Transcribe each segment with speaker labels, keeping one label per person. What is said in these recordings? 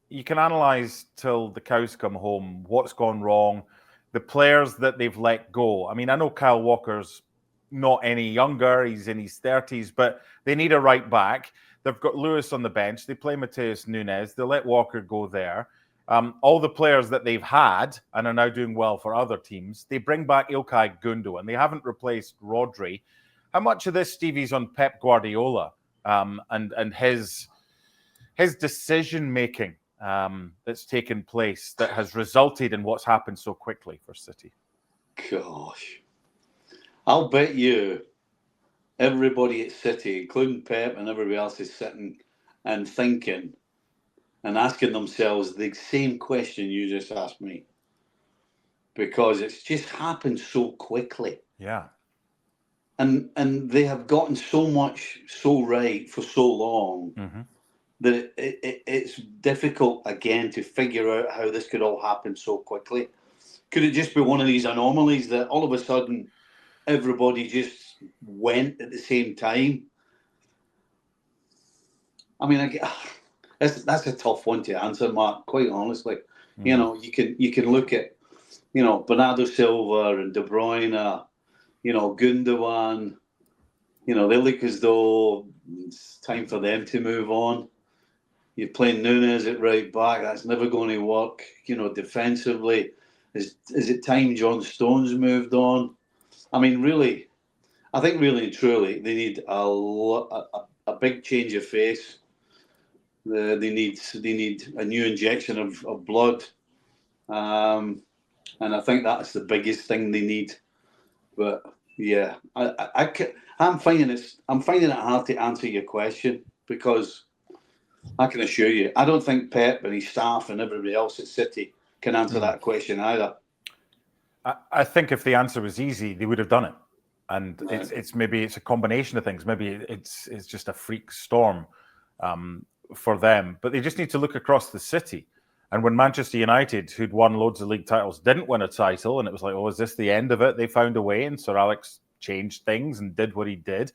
Speaker 1: you can analyse till the cows come home what's gone wrong, the players that they've let go. I mean, I know Kyle Walker's not any younger, he's in his 30s, but they need a right back. They've got Lewis on the bench. They play Mateus Nunes. They let Walker go there. All the players that they've had and are now doing well for other teams, they bring back Ilkay Gundogan. They haven't replaced Rodri. How much of this, Stevie's, on Pep Guardiola and his decision-making that's taken place that has resulted in what's happened so quickly for City?
Speaker 2: Gosh. I'll bet you everybody at City, including Pep and everybody else, is sitting and thinking and asking themselves the same question you just asked me, because it's just happened so quickly.
Speaker 1: Yeah.
Speaker 2: And they have gotten so much so right for so long that it's difficult, again, to figure out how this could all happen so quickly. Could it just be one of these anomalies that all of a sudden everybody just went at the same time? I mean, that's a tough one to answer, Mark, quite honestly. You know, you can look at, Bernardo Silva and De Bruyne, Gundogan, they look as though it's time for them to move on. You're playing Nunes at right back, that's never going to work. Defensively, is it time John Stones moved on? I mean, really, I think really and truly they need a big change of face. They need a new injection of blood, and I think that's the biggest thing they need. But yeah, I'm finding it hard to answer your question, because I can assure you, I don't think Pep and his staff and everybody else at City can answer that question either.
Speaker 1: I think if the answer was easy, they would have done it. And
Speaker 2: Right.
Speaker 1: it's a combination of things. Maybe it's just a freak storm for them. But they just need to look across the city. And when Manchester United, who'd won loads of league titles, didn't win a title, and it was like, oh, is this the end of it? They found a way, and Sir Alex changed things and did what he did.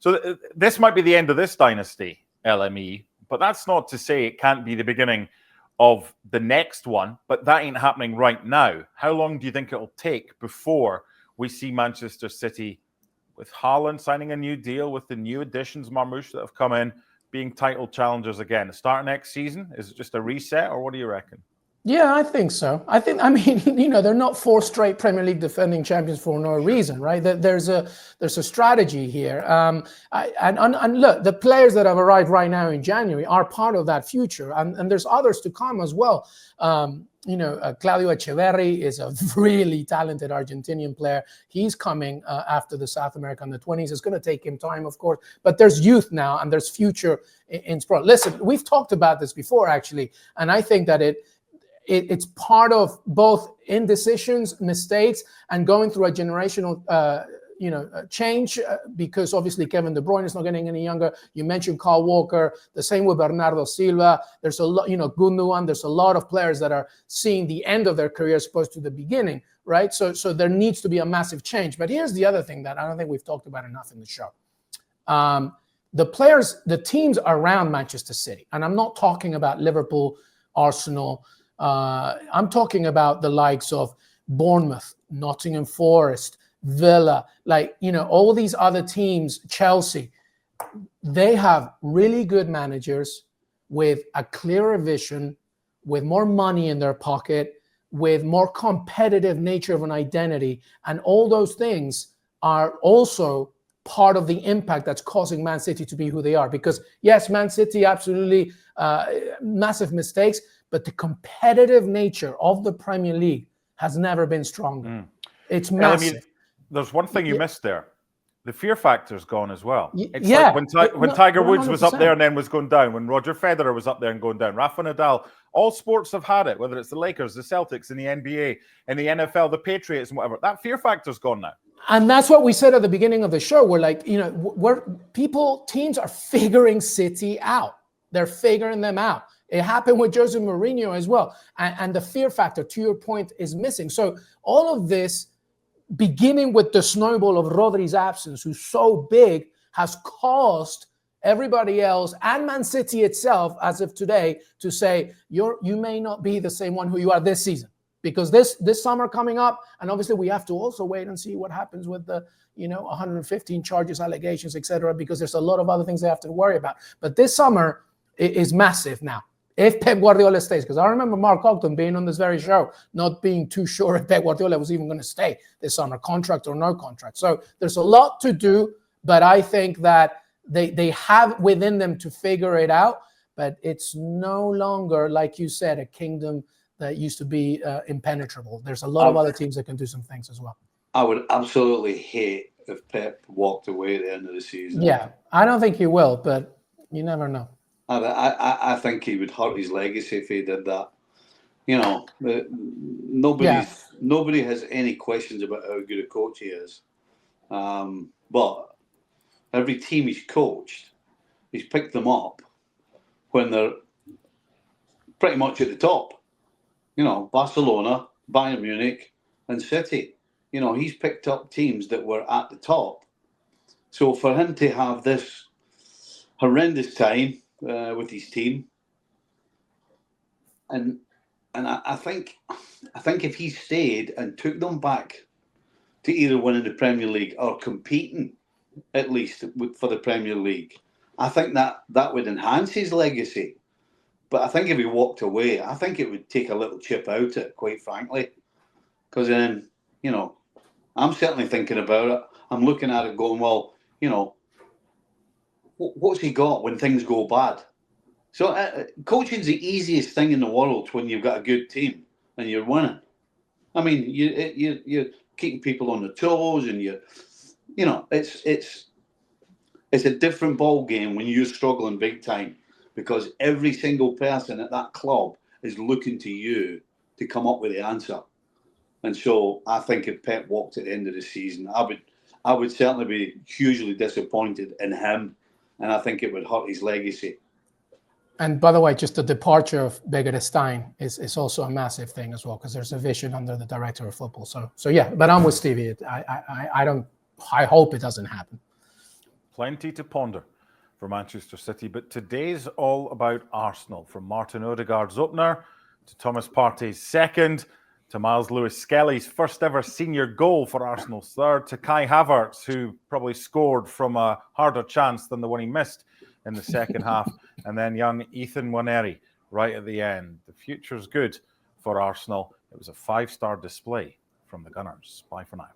Speaker 1: So this might be the end of this dynasty, LME, but that's not to say it can't be the beginning of the next one, but that ain't happening right now. How long do you think it'll take before we see Manchester City, with Haaland signing a new deal, with the new additions, Marmoush, that have come in, being title challengers again? Start next season? Is it just a reset, or what do you reckon?
Speaker 3: Yeah, I think so. I mean, they're not 4 straight Premier League defending champions for no reason, right? There's a strategy here. And look, the players that have arrived right now in January are part of that future, and there's others to come as well. Claudio Echeverri is a really talented Argentinian player. He's coming after the South American under-20s. It's going to take him time, of course, but there's youth now and there's future in sport. Listen, we've talked about this before, actually, and I think that it's part of both indecisions, mistakes, and going through a generational change, because obviously Kevin De Bruyne is not getting any younger. You mentioned Kyle Walker, the same with Bernardo Silva. There's a lot, Gundogan. There's a lot of players that are seeing the end of their career as opposed to the beginning, right? So there needs to be a massive change. But here's the other thing that I don't think we've talked about enough in the show. The teams around Manchester City, and I'm not talking about Liverpool, Arsenal. I'm talking about the likes of Bournemouth, Nottingham Forest, Villa, all these other teams, Chelsea. They have really good managers with a clearer vision, with more money in their pocket, with more competitive nature of an identity. And all those things are also part of the impact that's causing Man City to be who they are. Because yes, Man City, absolutely massive mistakes, but the competitive nature of the Premier League has never been stronger. It's massive.
Speaker 1: There's one thing you missed there. The fear factor's gone as well. It's
Speaker 3: yeah.
Speaker 1: like when Tiger Woods was up there and then was going down, when Roger Federer was up there and going down, Rafa Nadal, all sports have had it, whether it's the Lakers, the Celtics, in the NBA, in the NFL, the Patriots, and whatever. That fear factor's gone now.
Speaker 3: And that's what we said at the beginning of the show. We're like, teams are figuring City out. They're figuring them out. It happened with Jose Mourinho as well. And the fear factor, to your point, is missing. So all of this, beginning with the snowball of Rodri's absence, who's so big, has caused everybody else and Man City itself, as of today, to say you may not be the same one who you are this season, because this summer coming up, and obviously we have to also wait and see what happens with the 115 charges, allegations, etc., because there's a lot of other things they have to worry about. But this summer is massive now. If Pep Guardiola stays, because I remember Mark Ogden being on this very show, not being too sure if Pep Guardiola was even going to stay this summer, contract or no contract. So there's a lot to do, but I think that they have within them to figure it out. But it's no longer, like you said, a kingdom that used to be impenetrable. There's a lot of other teams that can do some things as well.
Speaker 2: I would absolutely hate if Pep walked away at the end of the season.
Speaker 3: Yeah, I don't think he will, but you never know.
Speaker 2: I think he would hurt his legacy if he did that. Nobody has any questions about how good a coach he is. But every team he's coached, he's picked them up when they're pretty much at the top. Barcelona, Bayern Munich, and City. He's picked up teams that were at the top. So for him to have this horrendous time with his team, and I think if he stayed and took them back to either winning the Premier League or competing at least for the Premier League, I think that would enhance his legacy. But I think if he walked away, I think it would take a little chip out of it, quite frankly. Because then, I'm certainly thinking about it. I'm looking at it going, well, what's he got when things go bad? So coaching's the easiest thing in the world when you've got a good team and you're winning. I mean, you're keeping people on their toes, and it's a different ball game when you're struggling big time, because every single person at that club is looking to you to come up with the answer. And so I think if Pep walked at the end of the season, I would certainly be hugely disappointed in him, and I think it would hurt his legacy.
Speaker 3: And by the way, just the departure of Stein is also a massive thing as well, because there's a vision under the director of football. So yeah, but I'm with Stevie. I hope it doesn't happen.
Speaker 1: Plenty to ponder for Manchester City, but today's all about Arsenal. From Martin Odegaard's opener to Thomas Partey's second, to Miles Lewis-Skelly's first ever senior goal for Arsenal's third, to Kai Havertz, who probably scored from a harder chance than the one he missed in the second half, and then young Ethan Nwaneri right at the end. The future's good for Arsenal. It was a 5-star display from the Gunners. Bye for now.